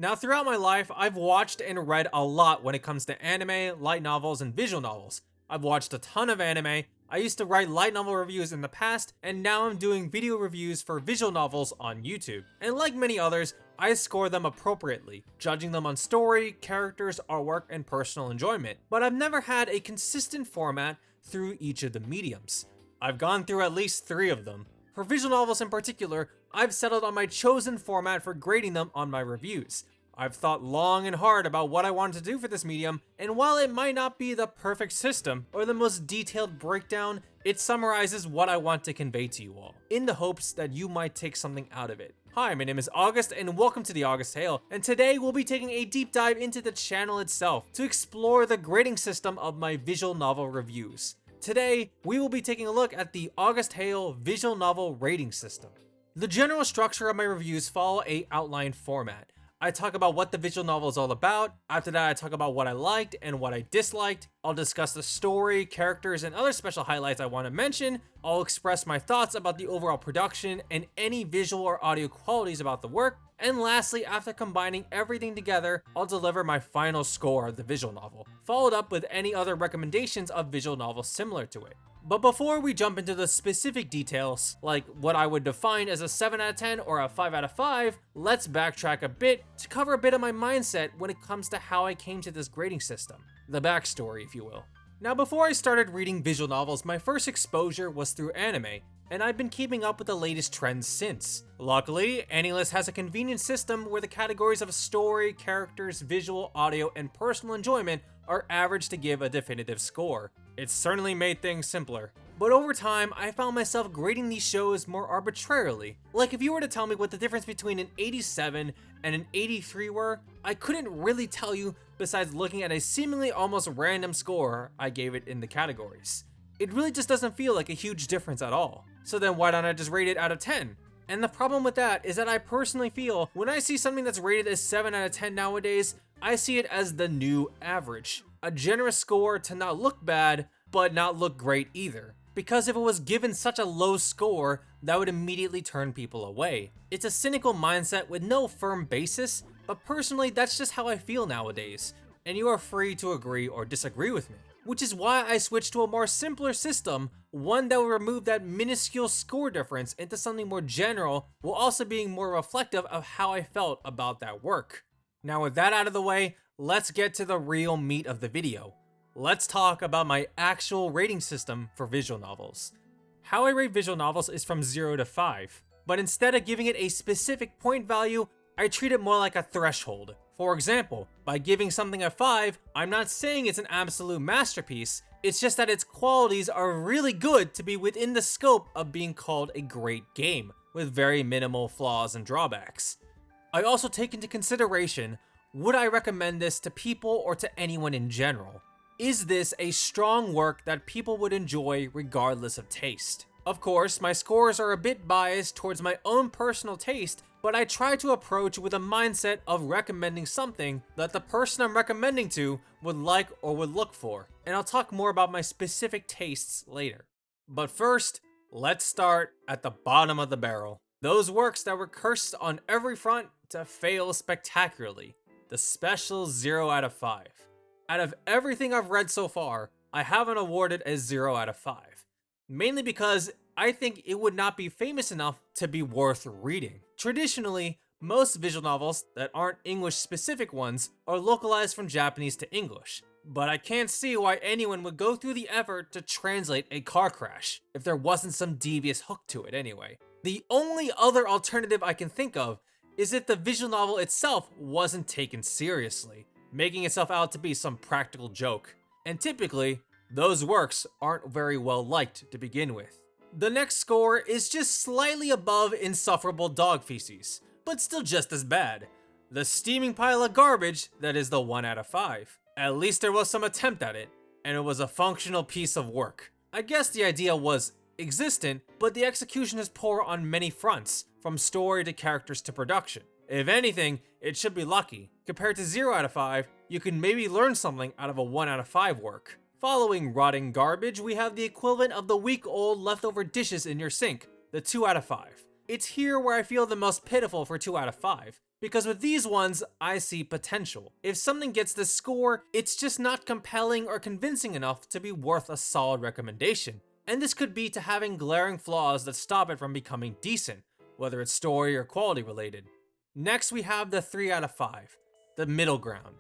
Now, throughout my life, I've watched and read a lot when it comes to anime, light novels, and visual novels. I've watched a ton of anime. I used to write light novel reviews in the past, and now I'm doing video reviews for visual novels on YouTube. And like many others, I score them appropriately, judging them on story, characters, artwork, and personal enjoyment. But I've never had a consistent format through each of the mediums. I've gone through at least 3 of them. For visual novels in particular, I've settled on my chosen format for grading them on my reviews. I've thought long and hard about what I wanted to do for this medium, and while it might not be the perfect system or the most detailed breakdown, it summarizes what I want to convey to you all, in the hopes that you might take something out of it. Hi, my name is August, and welcome to the August Tale, and today we'll be taking a deep dive into the channel itself to explore the grading system of my visual novel reviews. Today, we will be taking a look at the August Hale visual novel rating system. The general structure of my reviews follow a outline format. I talk about what the visual novel is all about. After that, I talk about what I liked and what I disliked. I'll discuss the story, characters, and other special highlights I want to mention. I'll express my thoughts about the overall production and any visual or audio qualities about the work. And lastly, after combining everything together, I'll deliver my final score of the visual novel, followed up with any other recommendations of visual novels similar to it. But before we jump into the specific details, like what I would define as a 7 out of 10 or a 5 out of 5, let's backtrack a bit to cover a bit of my mindset when it comes to how I came to this grading system. The backstory, if you will. Now, before I started reading visual novels, my first exposure was through anime, and I've been keeping up with the latest trends since. Luckily, AniList has a convenient system where the categories of story, characters, visual, audio, and personal enjoyment are averaged to give a definitive score. It's certainly made things simpler. But over time, I found myself grading these shows more arbitrarily. Like if you were to tell me what the difference between an 87 and an 83 were, I couldn't really tell you besides looking at a seemingly almost random score I gave it in the categories. It really just doesn't feel like a huge difference at all. So then why don't I just rate it out of 10? And the problem with that is that I personally feel when I see something that's rated as 7 out of 10 nowadays, I see it as the new average. A generous score to not look bad, but not look great either. Because if it was given such a low score, that would immediately turn people away. It's a cynical mindset with no firm basis, but personally that's just how I feel nowadays, and you are free to agree or disagree with me. Which is why I switched to a more simpler system, one that will remove that minuscule score difference into something more general, while also being more reflective of how I felt about that work. Now with that out of the way, let's get to the real meat of the video. Let's talk about my actual rating system for visual novels. How I rate visual novels is from 0 to 5, but instead of giving it a specific point value, I treat it more like a threshold. For example, by giving something a 5, I'm not saying it's an absolute masterpiece, it's just that its qualities are really good to be within the scope of being called a great game, with very minimal flaws and drawbacks. I also take into consideration, would I recommend this to people or to anyone in general? Is this a strong work that people would enjoy regardless of taste? Of course, my scores are a bit biased towards my own personal taste, but I try to approach with a mindset of recommending something that the person I'm recommending to would like or would look for, and I'll talk more about my specific tastes later. But first, let's start at the bottom of the barrel. Those works that were cursed on every front to fail spectacularly. The special 0 out of 5. Out of everything I've read so far, I haven't awarded a 0 out of 5. Mainly because I think it would not be famous enough to be worth reading. Traditionally, most visual novels that aren't English specific ones are localized from Japanese to English. But I can't see why anyone would go through the effort to translate a car crash, if there wasn't some devious hook to it anyway. The only other alternative I can think of is if the visual novel itself wasn't taken seriously, making itself out to be some practical joke. And typically, those works aren't very well liked to begin with. The next score is just slightly above insufferable dog feces, but still just as bad. The steaming pile of garbage that is the 1 out of 5. At least there was some attempt at it, and it was a functional piece of work. I guess the idea was existent, but the execution is poor on many fronts, from story to characters to production. If anything, it should be lucky. Compared to 0 out of 5, you can maybe learn something out of a 1 out of 5 work. Following rotting garbage, we have the equivalent of the week-old leftover dishes in your sink, the 2 out of 5. It's here where I feel the most pitiful for 2 out of 5. Because with these ones, I see potential. If something gets this score, it's just not compelling or convincing enough to be worth a solid recommendation. And this could be to having glaring flaws that stop it from becoming decent, whether it's story or quality related. Next, we have the 3 out of 5, the middle ground.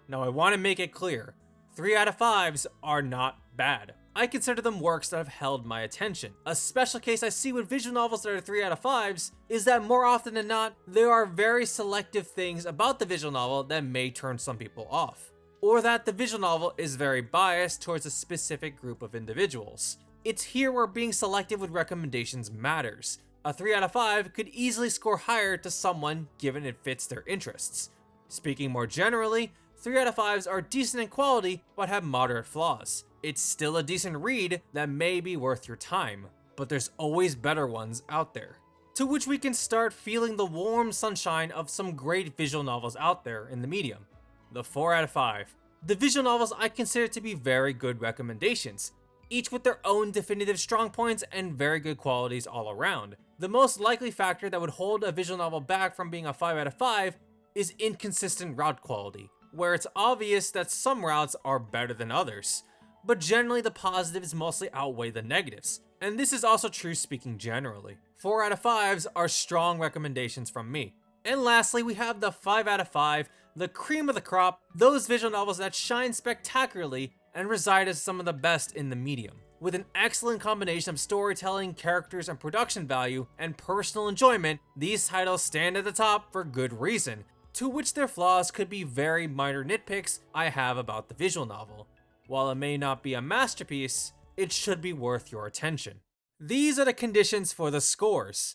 Now, I want to make it clear, 3 out of 5s are not bad. I consider them works that have held my attention. A special case I see with visual novels that are 3 out of 5s is that more often than not, there are very selective things about the visual novel that may turn some people off. Or that the visual novel is very biased towards a specific group of individuals. It's here where being selective with recommendations matters. A 3 out of 5 could easily score higher to someone given it fits their interests. Speaking more generally, 3 out of 5s are decent in quality but have moderate flaws. It's still a decent read that may be worth your time, but there's always better ones out there. To which we can start feeling the warm sunshine of some great visual novels out there in the medium. The 4 out of 5. The visual novels I consider to be very good recommendations, each with their own definitive strong points and very good qualities all around. The most likely factor that would hold a visual novel back from being a 5 out of 5 is inconsistent route quality, where it's obvious that some routes are better than others, but generally the positives mostly outweigh the negatives, and this is also true speaking generally. 4 out of 5s are strong recommendations from me. And lastly, we have the 5 out of 5, the cream of the crop, those visual novels that shine spectacularly and reside as some of the best in the medium. With an excellent combination of storytelling, characters, and production value, and personal enjoyment, these titles stand at the top for good reason, to which their flaws could be very minor nitpicks I have about the visual novel. While it may not be a masterpiece, it should be worth your attention. These are the conditions for the scores.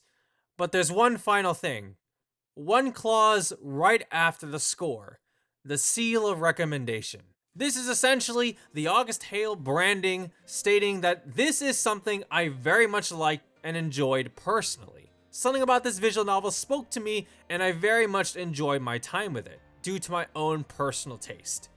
But there's one final thing. One clause right after the score. The seal of recommendation. This is essentially the August Hale branding stating that this is something I very much liked and enjoyed personally. Something about this visual novel spoke to me and I very much enjoyed my time with it, due to my own personal taste.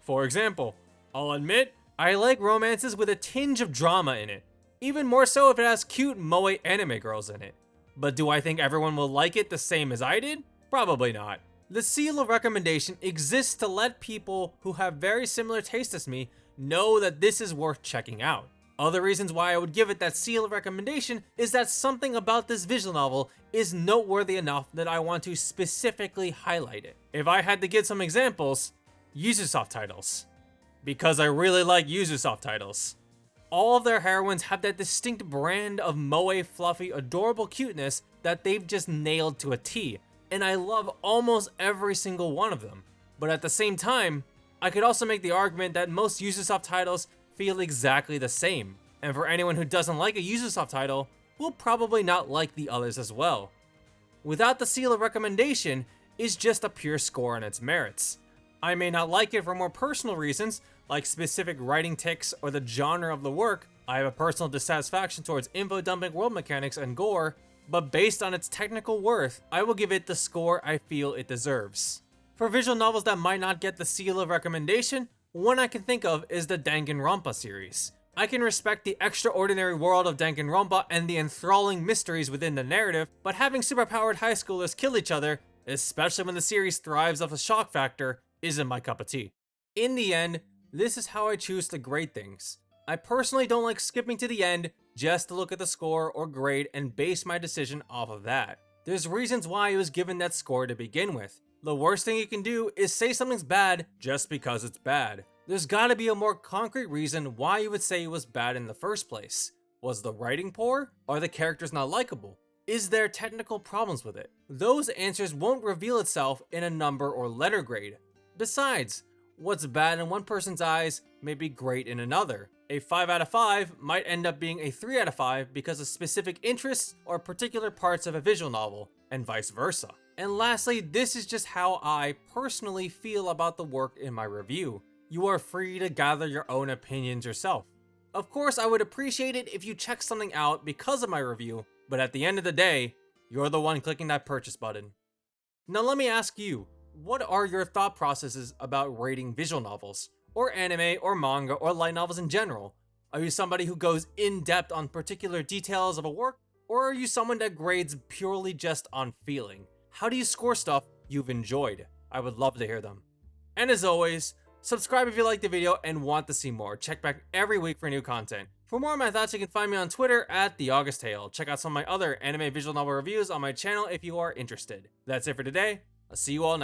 For example, I'll admit, I like romances with a tinge of drama in it, even more so if it has cute moe anime girls in it. But do I think everyone will like it the same as I did? Probably not. The seal of recommendation exists to let people who have very similar tastes as me know that this is worth checking out. Other reasons why I would give it that seal of recommendation is that something about this visual novel is noteworthy enough that I want to specifically highlight it. If I had to give some examples, Ubisoft titles. Because I really like Ubisoft titles. All of their heroines have that distinct brand of moe fluffy adorable cuteness that they've just nailed to a T, and I love almost every single one of them. But at the same time, I could also make the argument that most Ubisoft titles feel exactly the same, and for anyone who doesn't like a Ubisoft title, will probably not like the others as well. Without the seal of recommendation, is just a pure score on its merits. I may not like it for more personal reasons, like specific writing tics or the genre of the work. I have a personal dissatisfaction towards info dumping world mechanics and gore, but based on its technical worth, I will give it the score I feel it deserves. For visual novels that might not get the seal of recommendation, one I can think of is the Danganronpa series. I can respect the extraordinary world of Danganronpa and the enthralling mysteries within the narrative, but having superpowered high schoolers kill each other, especially when the series thrives off a shock factor, isn't my cup of tea. In the end, this is how I choose to grade things. I personally don't like skipping to the end just to look at the score or grade and base my decision off of that. There's reasons why it was given that score to begin with. The worst thing you can do is say something's bad just because it's bad. There's gotta be a more concrete reason why you would say it was bad in the first place. Was the writing poor? Are the characters not likable? Is there technical problems with it? Those answers won't reveal itself in a number or letter grade. Besides, what's bad in one person's eyes may be great in another. A 5 out of 5 might end up being a 3 out of 5 because of specific interests or particular parts of a visual novel, and vice versa. And lastly, this is just how I personally feel about the work in my review. You are free to gather your own opinions yourself. Of course, I would appreciate it if you check something out because of my review, but at the end of the day, you're the one clicking that purchase button. Now let me ask you, what are your thought processes about rating visual novels, or anime, or manga, or light novels in general? Are you somebody who goes in depth on particular details of a work, or are you someone that grades purely just on feeling? How do you score stuff you've enjoyed. I would love to hear them. And as always, subscribe if you liked the video and want to see more. Check back every week for new content. For more of my thoughts, you can find me on Twitter at TheAugustTale. Check out some of my other anime visual novel reviews on my channel if you are interested. That's it for today. I'll see you all next time.